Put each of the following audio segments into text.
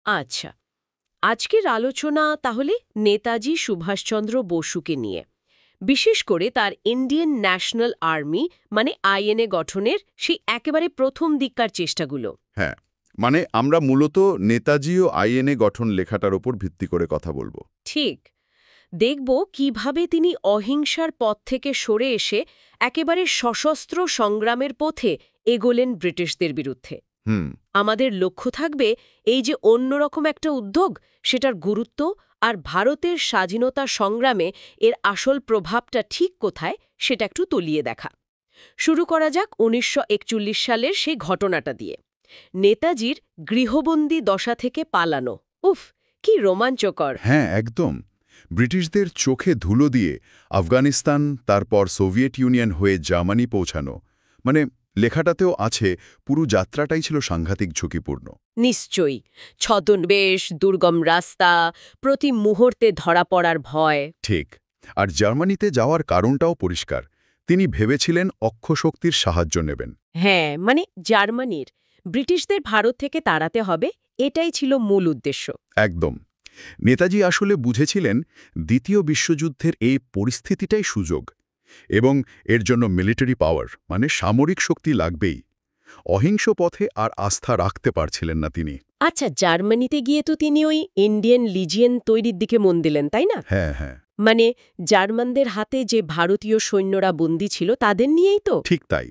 আচ্ছা, আজকের আলোচনা তাহলে নেতাজি সুভাষচন্দ্র বসুকে নিয়ে, বিশেষ করে তার ইন্ডিয়ান ন্যাশনাল আর্মি মানে আইএনএ গঠনের সেই একেবারে প্রথম দিককার চেষ্টাগুলো। হ্যাঁ, মানে আমরা মূলত নেতাজি ও আইএনএ গঠন লেখাটার ওপর ভিত্তি করে কথা বলবো। ঠিক, দেখব কিভাবে তিনি অহিংসার পথ থেকে সরে এসে একেবারে সশস্ত্র সংগ্রামের পথে এগোলেন ব্রিটিশদের বিরুদ্ধে। হুম। আমাদের লক্ষ্য থাকবে এই যে অন্যরকম একটা উদ্যোগ, সেটার গুরুত্ব আর ভারতের স্বাধীনতা সংগ্রামে এর আসল প্রভাবটা ঠিক কোথায় সেটা একটু তলিয়ে দেখা। শুরু করা যাক ১৯৪১ সালের সেই ঘটনাটা দিয়ে, নেতাজির গৃহবন্দী দশা থেকে পালানো। উফ, কি রোমাঞ্চকর! হ্যাঁ, একদম। ব্রিটিশদের চোখে ধুলো দিয়ে আফগানিস্তান, তারপর সোভিয়েত ইউনিয়ন হয়ে জার্মানি পৌঁছানো, মানে লেখাটাতেও আছে পুরো যাত্রাটাই ছিল সাংঘাতিক ঝুঁকিপূর্ণ। নিশ্চয়ই, ছদ্মবেশ, দুর্গম রাস্তা, প্রতি মুহূর্তে ধরা পড়ার ভয়। ঠিক। আর জার্মানিতে যাওয়ার কারণটাও পরিষ্কার। তিনি ভেবেছিলেন অক্ষশক্তির সাহায্য নেবেন। হ্যাঁ, মানে জার্মানির ব্রিটিশদের ভারত থেকে তাড়াতে হবে, এটাই ছিল মূল উদ্দেশ্য। একদম। নেতাজি আসলে বুঝেছিলেন দ্বিতীয় বিশ্বযুদ্ধের এই পরিস্থিতিটাই সুযোগ, এবং এর জন্য মিলিটারি পাওয়ার মানে সামরিক শক্তি লাগবেই। অহিংস পথে আর আস্থা রাখতে পারছিলেন না তিনি। আচ্ছা, জার্মানিতে গিয়ে তো তিনি ওই ইন্ডিয়ান লিজিয়ন তৈরির দিকে মন দিলেন, তাই না? হ্যাঁ, হ্যাঁ, মানে জার্মানদের হাতে যে ভারতীয় সৈন্যরা বন্দী ছিল তাদের নিয়েই তো। ঠিক তাই।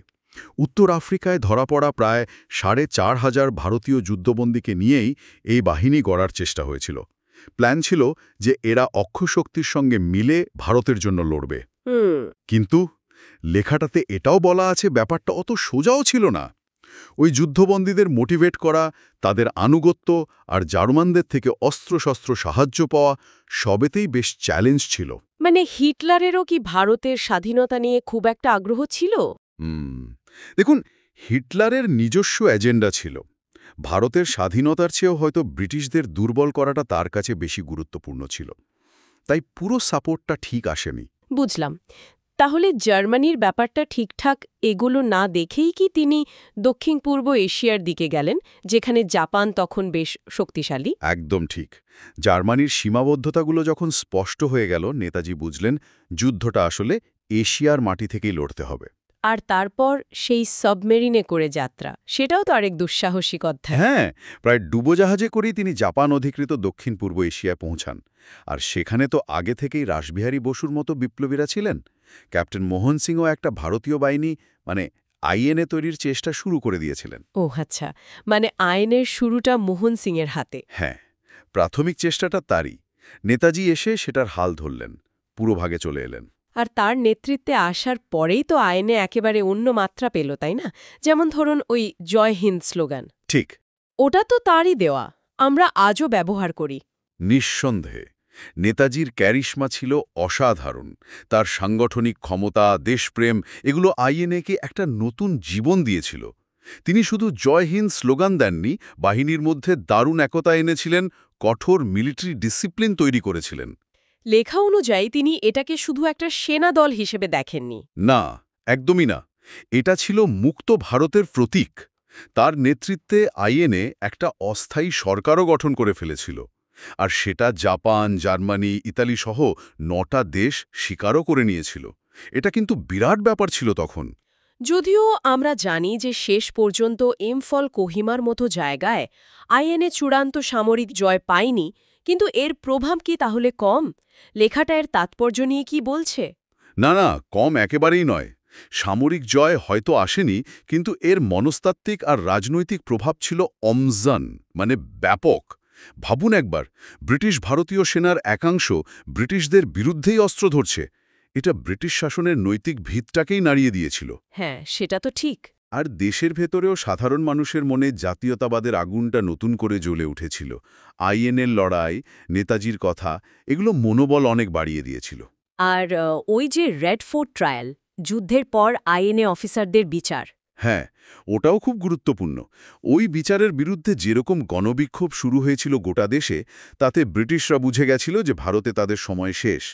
উত্তর আফ্রিকায় ধরা পড়া প্রায় ৪,৫০০ ভারতীয় যুদ্ধবন্দীকে নিয়েই এই বাহিনী গড়ার চেষ্টা হয়েছিল। প্ল্যান ছিল যে এরা অক্ষশক্তির সঙ্গে মিলে ভারতের জন্য লড়বে। হুম। কিন্তু লেখাটাতে এটাও বলা আছে ব্যাপারটা অত সোজাও ছিল না। ওই যুদ্ধবন্দীদের মোটিভেট করা, তাদের আনুগত্য আর জার্মানদের থেকে অস্ত্রশস্ত্র সাহায্য পাওয়া সবেতেই বেশ চ্যালেঞ্জ ছিল। মানে হিটলারেরও কি ভারতের স্বাধীনতা নিয়ে খুব একটা আগ্রহ ছিল? দেখুন, হিটলারের নিজস্ব এজেন্ডা ছিল। ভারতের স্বাধীনতার চেয়েও হয়তো ব্রিটিশদের দুর্বল করাটা তার কাছে বেশি গুরুত্বপূর্ণ ছিল। তাই পুরো সাপোর্টটা ঠিক আসেনি। বুঝলাম। তাহলে জার্মানির ব্যাপারটা ঠিকঠাক এগুলো না দেখেই কি তিনি দক্ষিণ পূর্ব এশিয়ার দিকে গেলেন, যেখানে জাপান তখন বেশ শক্তিশালী? একদম ঠিক। জার্মানির সীমাবদ্ধতাগুলো যখন স্পষ্ট হয়ে গেল, নেতাজি বুঝলেন যুদ্ধটা আসলে এশিয়ার মাটি থেকেই লড়তে হবে। আর তারপর সেই সাবমেরিনে করে যাত্রা, সেটাও তো আরেক দুঃসাহসিক অধ্যায়। হ্যাঁ, প্রায় ডুবোজাহাজে করেই তিনি জাপান অধিকৃত দক্ষিণ পূর্ব এশিয়ায় পৌঁছান। আর সেখানে তো আগে থেকেই রাসবিহারী বসুর মতো বিপ্লবীরা ছিলেন। ক্যাপ্টেন মোহন সিংও একটা ভারতীয় বাহিনী মানে আইএনএ তৈরির চেষ্টা শুরু করে দিয়েছিলেন। ও আচ্ছা, মানে আইনের শুরুটা মোহন সিংয়ের হাতে। হ্যাঁ, প্রাথমিক চেষ্টাটা তারই। নেতাজি এসে সেটার হাল ধরলেন, পুরো ভাগে চলে এলেন। আর তার নেতৃত্বে আসার পরেই তো আইনে একেবারে অন্য মাত্রা পেল, তাই না? যেমন ধরুন ওই জয় হিন্দ স্লোগান, ঠিক। ওটা তো তারই দেওয়া, আমরা আজও ব্যবহার করি। নিঃসন্দেহে নেতাজির ক্যারিশমা ছিল অসাধারণ। তার সাংগঠনিক ক্ষমতা, দেশপ্রেম, এগুলো আইএনএকে একটা নতুন জীবন দিয়েছিল। তিনি শুধু জয় হিন্দ স্লোগান দেননি, বাহিনীর মধ্যে দারুণ একতা এনেছিলেন, কঠোর মিলিটারি ডিসিপ্লিন তৈরি করেছিলেন। লেখা অনুযায়ী তিনি এটাকে শুধু একটা সেনা দল হিসেবে দেখেননি। না, একদমই না। এটা ছিল মুক্ত ভারতের প্রতীক। তার নেতৃত্বে আইএনএ একটা অস্থায়ী সরকারও গঠন করে ফেলেছিল। আর সেটা জাপান, জার্মানি, ইতালি সহ ৯টা দেশ স্বীকারও করে নিয়েছিল। এটা কিন্তু বিরাট ব্যাপার ছিল তখন। যদিও আমরা জানি যে শেষ পর্যন্ত ইম্ফল, কোহিমার মতো জায়গায় আইএনএ চূড়ান্ত সামরিক জয় পায়নি, কিন্তু এর প্রভাব কি তাহলে কম? লেখাটা এর তাৎপর্য নিয়ে কি বলছে? না, না, কম একেবারেই নয়। সামরিক জয় হয়তো আসেনি, কিন্তু এর মনস্তাত্ত্বিক আর রাজনৈতিক প্রভাব ছিল অমজন, মানে ব্যাপক। ভাবুন একবার, ব্রিটিশ ভারতীয় সেনার একাংশ ব্রিটিশদের বিরুদ্ধেই অস্ত্র ধরছে। এটা ব্রিটিশ শাসনের নৈতিক ভিতটাকেই নাড়িয়ে দিয়েছিল। হ্যাঁ, সেটা তো ঠিক। আর দেশের ভেতরেও সাধারণ মানুষের মনে জাতীয়তাবাদের আগুনটা নতুন করে জ্বলে উঠেছিল। আইএনএর লড়াই, নেতাজির কথা, এগুলো মনোবল অনেক বাড়িয়ে দিয়েছিল। আর ওই যে রেড ফোর্ট ট্রায়াল, যুদ্ধের পর আইএনএ অফিসারদের বিচার, হ্যাঁ, ওটাও খুব গুরুত্বপূর্ণ। ওই বিচারের বিরুদ্ধে যেরকম গণবিক্ষোভ শুরু হয়েছিল গোটা দেশে, তাতে ব্রিটিশরা বুঝে গেছিল যে ভারতে তাদের সময় শেষ।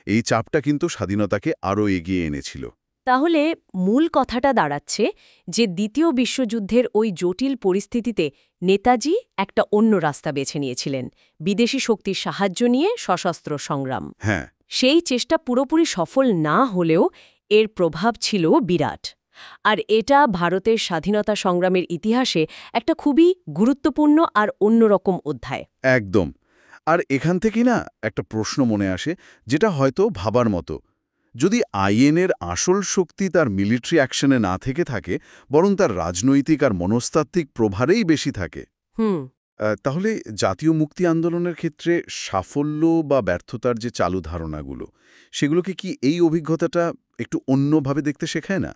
এই চাপটা কিন্তু স্বাধীনতাকে আরও এগিয়ে এনেছিল। তাহলে মূল কথাটা দাঁড়াচ্ছে যে দ্বিতীয় বিশ্বযুদ্ধের ওই জটিল পরিস্থিতিতে নেতাজি একটা অন্য রাস্তা বেছে নিয়েছিলেন, বিদেশি শক্তির সাহায্য নিয়ে সশস্ত্র সংগ্রাম। হ্যাঁ, সেই চেষ্টা পুরোপুরি সফল না হলেও এর প্রভাব ছিল বিরাট। আর এটা ভারতের স্বাধীনতা সংগ্রামের ইতিহাসে একটা খুবই গুরুত্বপূর্ণ আর অন্যরকম অধ্যায়। একদম। আর এখান থেকেই না একটা প্রশ্ন মনে আসে, যেটা হয়তো ভাবার মতো। যদি আইএনএর আসল শক্তি তার মিলিটারি অ্যাকশনে না থেকে থাকে, বরং তার রাজনৈতিক আর মনস্তাত্ত্বিক প্রভারেই বেশি থাকে, হুম। তাহলে জাতীয় মুক্তি আন্দোলনের ক্ষেত্রে সাফল্য বা ব্যর্থতার যে চালু ধারণাগুলো, সেগুলোকে কি এই অভিজ্ঞতাটা একটু অন্যভাবে দেখতে শেখায় না?